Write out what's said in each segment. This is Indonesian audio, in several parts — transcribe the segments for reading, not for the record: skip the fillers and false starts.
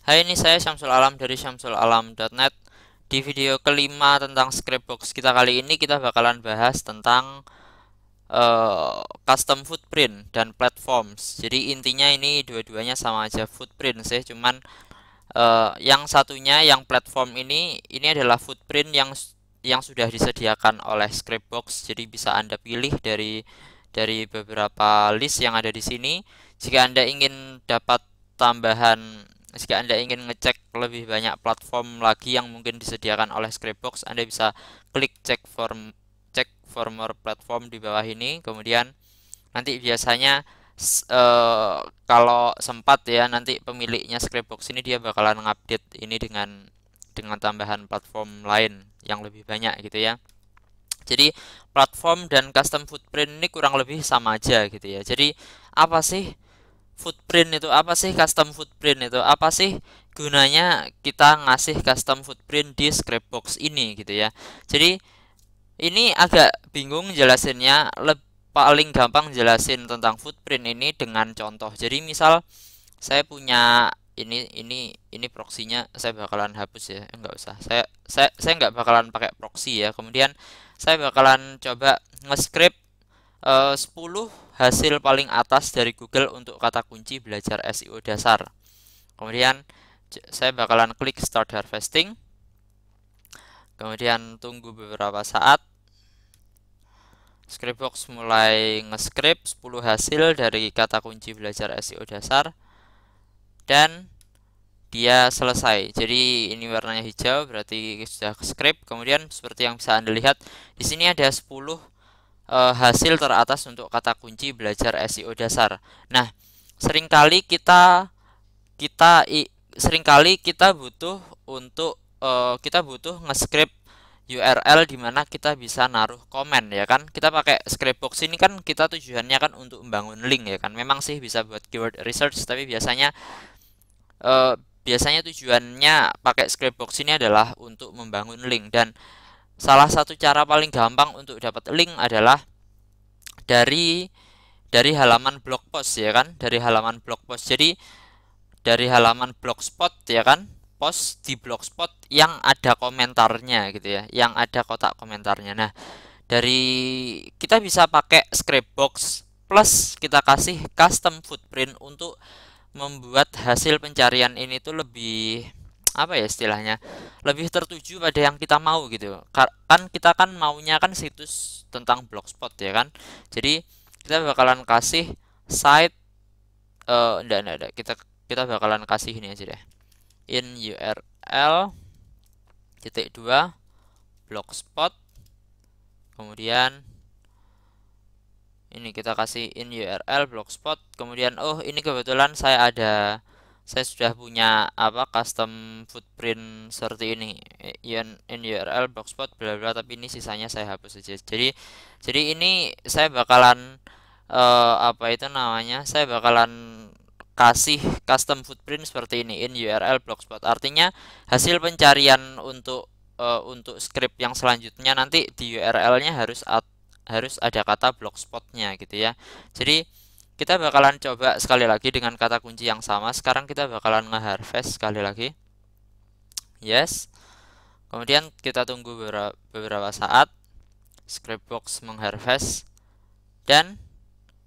Hai, ini saya Syamsul Alam dari syamsulalam.net. Di video kelima tentang Scrapbox kita kali ini kita bakalan bahas tentang custom footprint dan platforms. Jadi intinya ini dua-duanya sama aja footprint sih, cuman yang satunya yang platform ini adalah footprint yang sudah disediakan oleh Scrapbox. Jadi bisa Anda pilih dari beberapa list yang ada di sini. Jika Anda ingin dapat tambahan Jika Anda ingin ngecek lebih banyak platform lagi yang mungkin disediakan oleh Scrapbox, Anda bisa klik check for more platform di bawah ini. Kemudian nanti biasanya kalau sempat ya, nanti pemiliknya Scrapbox ini dia bakalan ngupdate ini dengan tambahan platform lain yang lebih banyak gitu ya. Jadi platform dan custom footprint ini kurang lebih sama aja gitu ya. Jadi apa sih footprint itu? Apa sih custom footprint itu? Apa sih gunanya kita ngasih custom footprint di Scrapbox ini gitu ya. Jadi ini agak bingung jelasinnya. Paling gampang jelasin tentang footprint ini dengan contoh. Jadi misal saya punya ini proxinya saya bakalan hapus ya. Enggak usah. Saya nggak bakalan pakai proxy ya. Kemudian saya bakalan coba nge-scrape 10 hasil paling atas dari Google untuk kata kunci belajar SEO dasar. Kemudian saya bakalan klik start harvesting. Kemudian tunggu beberapa saat. Scrapbox mulai nge-scrape 10 hasil dari kata kunci belajar SEO dasar dan dia selesai. Jadi ini warnanya hijau berarti sudah scrape. Kemudian seperti yang bisa Anda lihat di sini ada 10 hasil teratas untuk kata kunci belajar SEO dasar. Nah, seringkali kita kita seringkali kita butuh untuk kita butuh nge-scrape URL di mana kita bisa naruh komen ya kan. Kita pakai Scrapbox ini kan kita tujuannya kan untuk membangun link ya kan. Memang sih bisa buat keyword research tapi eh, biasanya tujuannya pakai Scrapbox ini adalah untuk membangun link. Dan salah satu cara paling gampang untuk dapat link adalah dari halaman blog post ya kan, dari halaman blog post. Jadi dari halaman blogspot ya kan, post di blogspot yang ada komentarnya gitu ya, yang ada kotak komentarnya. Nah, dari kita bisa pakai Scrapbox plus kita kasih custom footprint untuk membuat hasil pencarian ini tuh lebih apa ya istilahnya, lebih tertuju pada yang kita mau gitu. Kan kita kan maunya kan situs tentang blogspot ya kan. Jadi kita bakalan kasih site enggak, kita kita bakalan kasih ini aja deh, in URL titik dua blogspot. Kemudian ini kita kasih in URL blogspot. Kemudian oh ini kebetulan saya sudah punya apa custom footprint seperti ini, in URL blogspot bla bla, tapi ini sisanya saya hapus saja. Jadi ini saya bakalan apa itu namanya, saya bakalan kasih custom footprint seperti ini, in URL blogspot. Artinya hasil pencarian untuk script yang selanjutnya nanti di URL-nya harus ada kata blogspotnya gitu ya. Jadi kita bakalan coba sekali lagi dengan kata kunci yang sama. Sekarang kita bakalan nge-harvest sekali lagi. Yes. Kemudian kita tunggu beberapa saat. Scrapbox mengharvest dan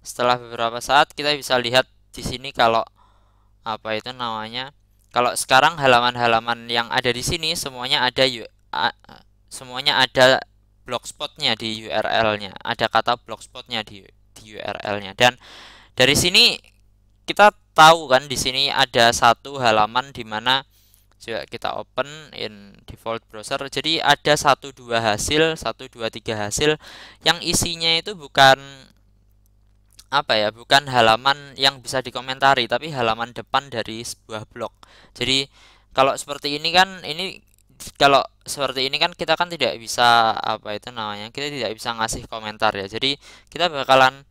setelah beberapa saat kita bisa lihat di sini kalau apa itu namanya. Kalau sekarang halaman-halaman yang ada di sini semuanya ada blogspotnya di URL-nya, ada kata blogspotnya di URL-nya. Dan dari sini kita tahu kan di sini ada satu halaman di mana coba kita open in default browser. Jadi ada satu dua tiga hasil yang isinya itu bukan apa ya, bukan halaman yang bisa dikomentari, tapi halaman depan dari sebuah blog. Jadi kalau seperti ini kan kalau seperti ini kan kita kan tidak bisa apa itu namanya, kita tidak bisa ngasih komentar ya. Jadi kita bakalan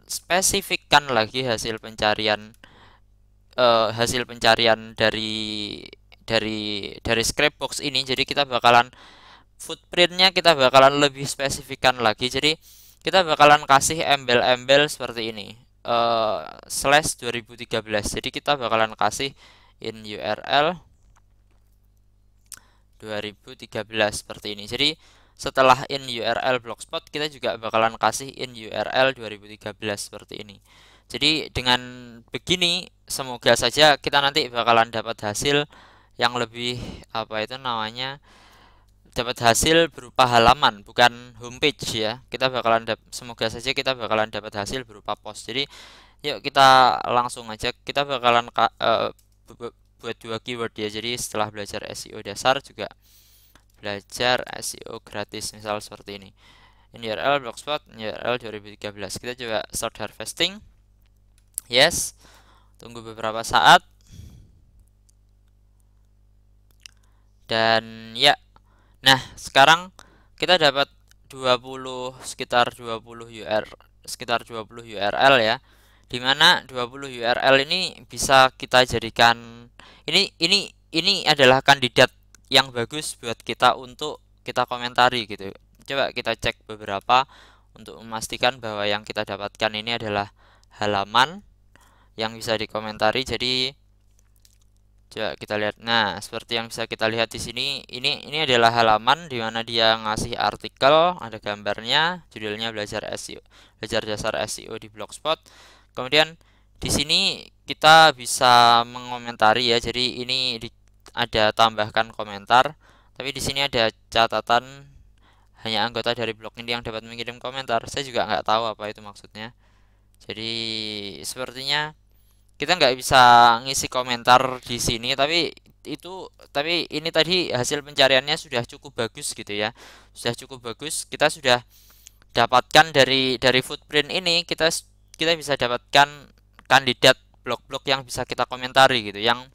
spesifikkan lagi hasil pencarian dari Scrapbox ini. Jadi kita bakalan footprintnya kita bakalan lebih spesifikkan lagi. Jadi kita bakalan kasih embel-embel seperti ini. slash 2013. Jadi kita bakalan kasih in URL 2013 seperti ini. Jadi setelah in URL blogspot kita juga bakalan kasih in URL 2013 seperti ini. Jadi dengan begini semoga saja kita nanti bakalan dapat hasil yang lebih apa itu namanya, dapat hasil berupa halaman bukan homepage ya. Kita bakalan semoga saja kita bakalan dapat hasil berupa post. Jadi yuk kita langsung aja, kita bakalan buat dua keyword ya. Jadi setelah belajar SEO dasar juga belajar SEO gratis, misal seperti ini. In URL blogspot, in URL 2013. Kita coba start harvesting. Yes. Tunggu beberapa saat. Dan ya. Nah, sekarang kita dapat sekitar 20 URL ya. Dimana 20 URL ini bisa kita jadikan ini adalah kandidat yang bagus buat kita untuk kita komentari gitu. Coba kita cek beberapa untuk memastikan bahwa yang kita dapatkan ini adalah halaman yang bisa dikomentari. Jadi coba kita lihat. Nah, seperti yang bisa kita lihat di sini, ini adalah halaman di mana dia ngasih artikel, ada gambarnya, judulnya belajar dasar SEO di Blogspot. Kemudian di sini kita bisa mengomentari ya. Jadi ini ada tambahkan komentar, tapi di sini ada catatan hanya anggota dari blog ini yang dapat mengirim komentar. Saya juga nggak tahu apa itu maksudnya. Jadi sepertinya kita nggak bisa ngisi komentar di sini, tapi ini tadi hasil pencariannya sudah cukup bagus gitu ya, sudah cukup bagus. Kita sudah dapatkan dari footprint ini, kita bisa dapatkan kandidat blog-blog yang bisa kita komentari gitu. Yang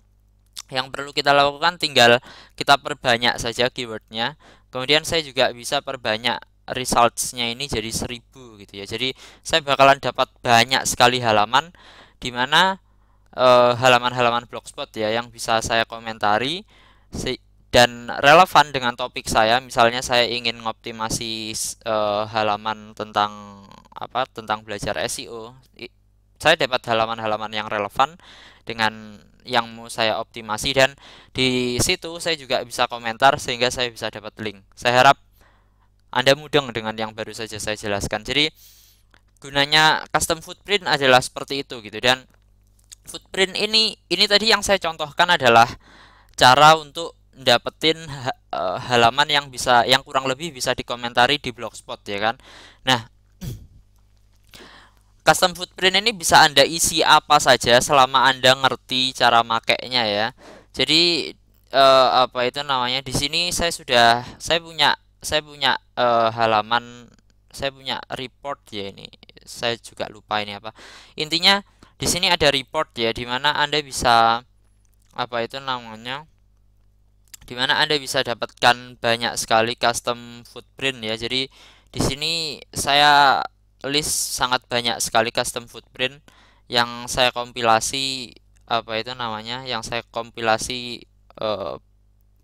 perlu kita lakukan tinggal kita perbanyak saja keywordnya. Kemudian saya juga bisa perbanyak resultsnya ini jadi 1000 gitu ya. Jadi saya bakalan dapat banyak sekali halaman, dimana halaman-halaman blogspot ya yang bisa saya komentari dan relevan dengan topik saya. Misalnya saya ingin ngoptimasi halaman tentang belajar SEO, saya dapat halaman-halaman yang relevan dengan yang mau saya optimasi, dan di situ saya juga bisa komentar sehingga saya bisa dapat link. Saya harap Anda mudeng dengan yang baru saja saya jelaskan. Jadi gunanya custom footprint adalah seperti itu gitu. Dan footprint ini tadi yang saya contohkan adalah cara untuk dapetin halaman yang kurang lebih bisa dikomentari di blogspot ya kan. Nah, custom footprint ini bisa Anda isi apa saja selama Anda ngerti cara makainya ya. Jadi apa itu namanya, di sini saya punya halaman, saya punya report ya. Ini saya juga lupa ini apa. Intinya di sini ada report ya, dimana Anda bisa dimana Anda bisa dapatkan banyak sekali custom footprint ya. Jadi di sini saya list sangat banyak sekali custom footprint yang saya kompilasi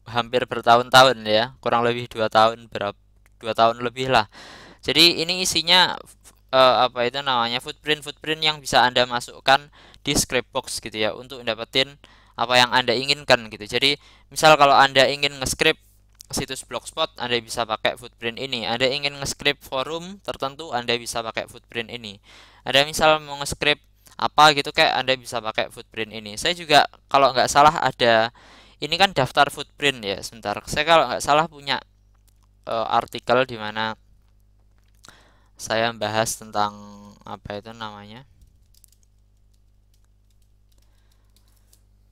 hampir bertahun-tahun ya, kurang lebih 2 tahun, 2 tahun lebih lah. Jadi ini isinya footprint yang bisa Anda masukkan di Scriptbox gitu ya, untuk dapetin apa yang Anda inginkan gitu. Jadi misal kalau Anda ingin nge-script situs blogspot, Anda bisa pakai footprint ini. Anda ingin nge-script forum tertentu, Anda bisa pakai footprint ini. Ada misal mau nge-script apa gitu kayak, Anda bisa pakai footprint ini. Saya juga kalau nggak salah ada, ini kan daftar footprint ya. Sebentar, saya kalau nggak salah punya artikel di mana saya bahas tentang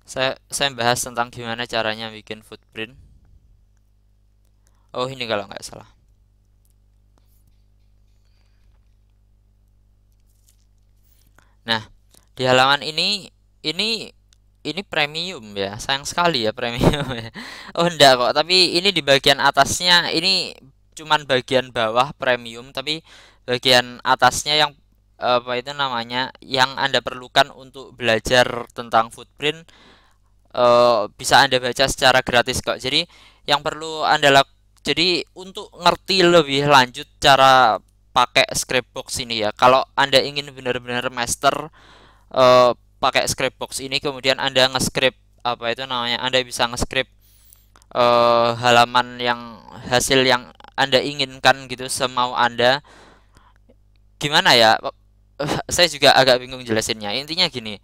saya bahas tentang gimana caranya bikin footprint. Oh, ini kalau nggak salah. Nah, di halaman ini premium ya, sayang sekali ya premium ya. Oh enggak kok, tapi ini di bagian atasnya, ini cuman bagian bawah premium, tapi bagian atasnya yang yang Anda perlukan untuk belajar tentang footprint bisa Anda baca secara gratis kok. Jadi yang perlu Anda jadi untuk ngerti lebih lanjut cara pakai Scrapbox ini ya. Kalau Anda ingin benar-benar master pakai Scrapbox ini, kemudian Anda nge-scrape apa itu namanya, Anda bisa nge-scrape halaman yang hasil yang Anda inginkan gitu semau Anda. Gimana ya? Saya juga agak bingung jelasinnya. Intinya gini,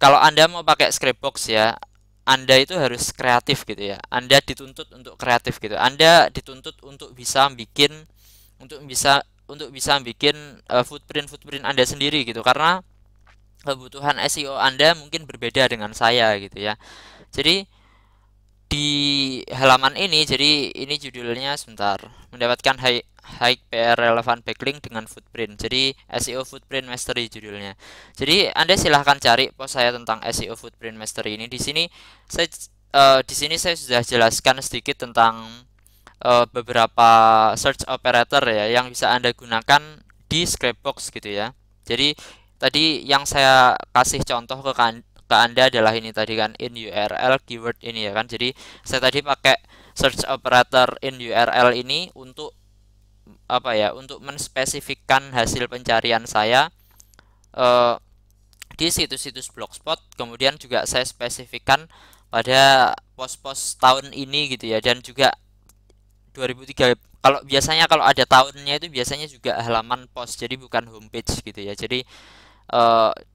kalau Anda mau pakai Scrapbox ya, Anda itu harus kreatif gitu ya. Anda dituntut untuk kreatif gitu. Anda dituntut untuk bisa bikin bikin footprint Anda sendiri gitu, karena kebutuhan SEO Anda mungkin berbeda dengan saya gitu ya. Jadi di halaman ini, jadi ini judulnya sebentar, mendapatkan high PR relevant backlink dengan footprint. Jadi SEO footprint mastery judulnya. Jadi Anda silahkan cari post saya tentang SEO footprint mastery ini. Di sini saya sudah jelaskan sedikit tentang beberapa search operator ya yang bisa Anda gunakan di Scrapbox gitu ya. Jadi tadi yang saya kasih contoh ke Anda adalah ini tadi kan, in URL keyword ini ya kan. Jadi saya tadi pakai search operator in URL ini untuk apa ya, untuk menspesifikkan hasil pencarian saya di situs-situs blogspot. Kemudian juga saya spesifikkan pada pos-pos tahun ini gitu ya, dan juga 2003. Kalau biasanya kalau ada tahunnya itu biasanya juga halaman post, jadi bukan homepage gitu ya. Jadi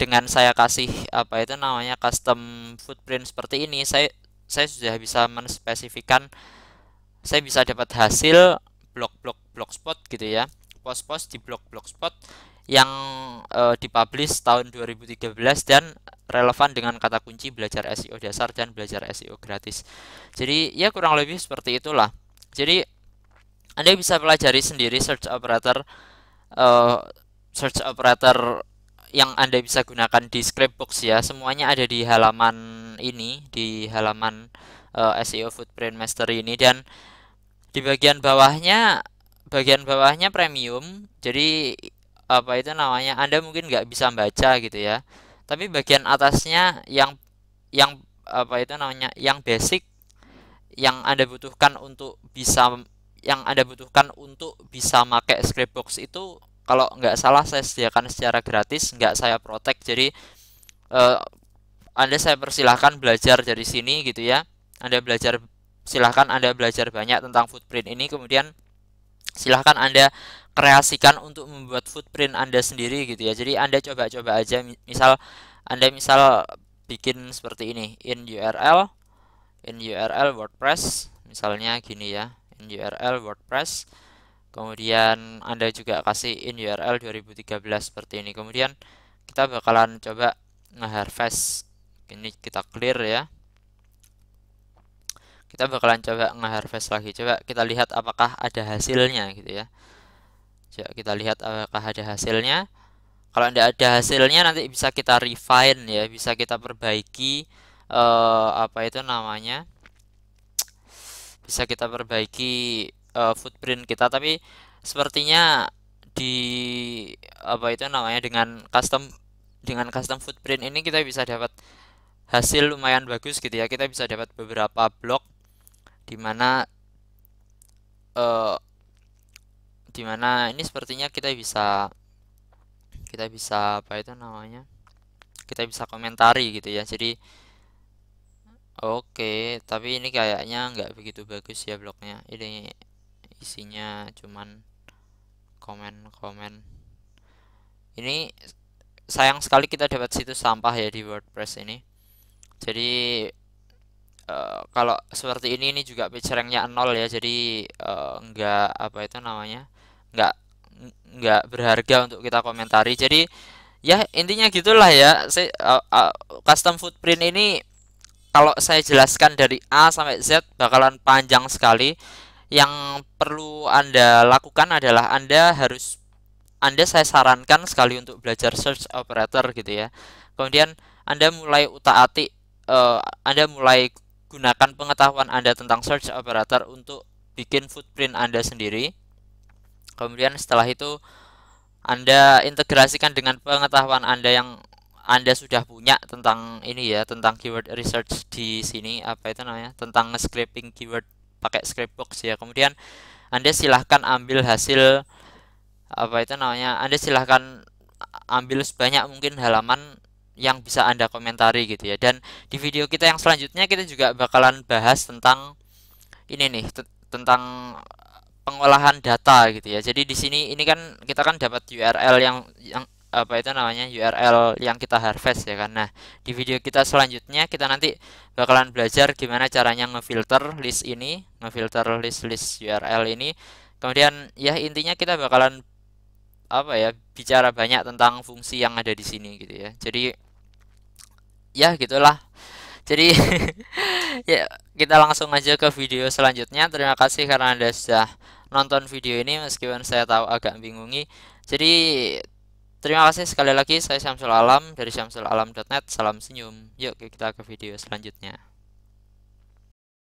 dengan saya kasih apa itu namanya custom footprint seperti ini, saya sudah bisa menspesifikkan, saya bisa dapat hasil blogspot gitu ya, post-post di blogspot yang dipublish tahun 2013 dan relevan dengan kata kunci belajar SEO dasar dan belajar SEO gratis. Jadi ya kurang lebih seperti itulah. Jadi Anda bisa pelajari sendiri search operator yang Anda bisa gunakan di Scrapbox ya. Semuanya ada di halaman ini, di halaman SEO Footprint Mastery ini, dan di bagian bawahnya premium. Jadi apa itu namanya, Anda mungkin nggak bisa baca gitu ya. Tapi bagian atasnya yang apa itu namanya, yang basic, yang Anda butuhkan untuk bisa pakai Scrapbox itu, kalau nggak salah saya sediakan secara gratis, nggak saya protek. Jadi Anda saya persilahkan belajar dari sini gitu ya. Silahkan Anda belajar banyak tentang footprint ini, kemudian silahkan Anda kreasikan untuk membuat footprint Anda sendiri gitu ya. Jadi Anda coba-coba aja, Anda bikin seperti ini, in URL WordPress misalnya gini ya, in URL WordPress. Kemudian Anda juga kasih in URL 2013 seperti ini. Kemudian kita bakalan coba nge-harvest. Ini kita clear ya. Kita bakalan coba nge-harvest lagi. Coba kita lihat apakah ada hasilnya gitu ya. Coba kita lihat apakah ada hasilnya. Kalau tidak ada hasilnya, nanti bisa kita refine ya, bisa kita perbaiki apa itu namanya, bisa kita perbaiki footprint kita. Tapi sepertinya di apa itu namanya, dengan custom footprint ini kita bisa dapat hasil lumayan bagus gitu ya. Kita bisa dapat beberapa blog dimana ini sepertinya kita bisa apa itu namanya, kita bisa komentari gitu ya. Jadi oke, tapi ini kayaknya nggak begitu bagus ya blognya. Ini isinya cuman komen-komen. Ini sayang sekali kita dapat situs sampah ya di WordPress ini. Jadi kalau seperti ini juga page ranknya 0 ya. Jadi nggak apa itu namanya, nggak berharga untuk kita komentari. Jadi ya intinya gitulah ya. Custom footprint ini kalau saya jelaskan dari A sampai Z bakalan panjang sekali. Yang perlu Anda lakukan adalah saya sarankan sekali untuk belajar search operator gitu ya. Kemudian Anda mulai Anda mulai gunakan pengetahuan Anda tentang search operator untuk bikin footprint Anda sendiri. Kemudian setelah itu Anda integrasikan dengan pengetahuan Anda yang Anda sudah punya tentang ini ya, tentang keyword research di sini, apa itu namanya, tentang scraping keyword pakai Scrapbox ya. Kemudian Anda silahkan ambil hasil apa itu namanya, Anda silahkan ambil sebanyak mungkin halaman yang bisa Anda komentari gitu ya. Dan di video kita yang selanjutnya kita juga bakalan bahas tentang ini nih, tentang pengolahan data gitu ya. Jadi di sini ini kan kita kan dapat URL yang apa itu namanya, URL yang kita harvest ya kan. Nah, di video kita selanjutnya kita nanti bakalan belajar gimana caranya ngefilter list ini, ngefilter list-list URL ini. Kemudian ya intinya kita bakalan apa ya, bicara banyak tentang fungsi yang ada di sini gitu ya. Jadi ya gitulah. Jadi ya kita langsung aja ke video selanjutnya. Terima kasih karena Anda sudah nonton video ini meskipun saya tahu agak bingungi. Jadi terima kasih sekali lagi, saya Syamsul Alam dari syamsulalam.net. Salam senyum. Yuk kita ke video selanjutnya.